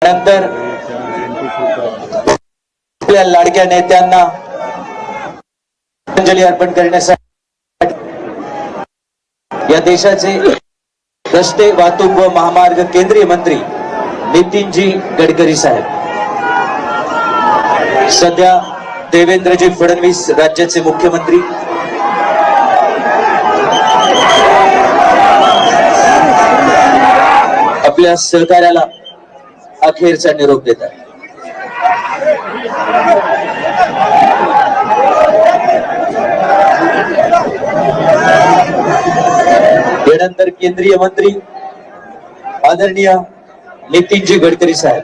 नंतर आपल्या लाडक्या नेत्यांना श्रद्धांजली अर्पण करण्यासाठी या देशाचे रस्ते वाहतूक व महामार्ग केंद्रीय मंत्री नितीनजी गडकरी साहेब, सध्या देवेंद्रजी फडणवीस राज्याचे मुख्यमंत्री, आपल्या सहकार्याला अखेरचा निरोप देतात. यानंतर केंद्रीय मंत्री आदरणीय नितीनजी गडकरी साहेब,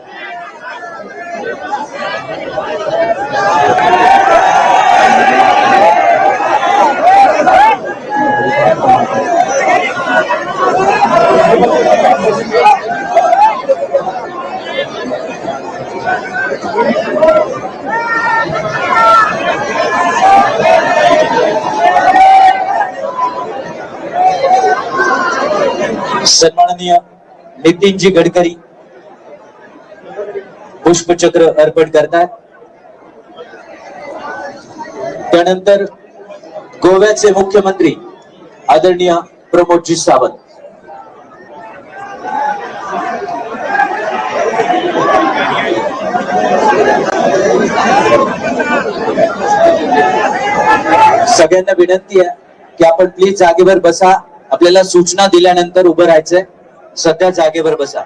सन्माननीय नितीनजी गडकरी पुष्पचक्र अर्पण करतात. त्यानंतर गोव्याचे मुख्यमंत्री आदरणीय प्रमोदजी सावंत, सगळ्यांना विनंती आहे की आपण प्लीज जागेवर बसा. आपल्याला सूचना दिल्यानंतर उभं राहायचंय. सध्या जागेवर बसा.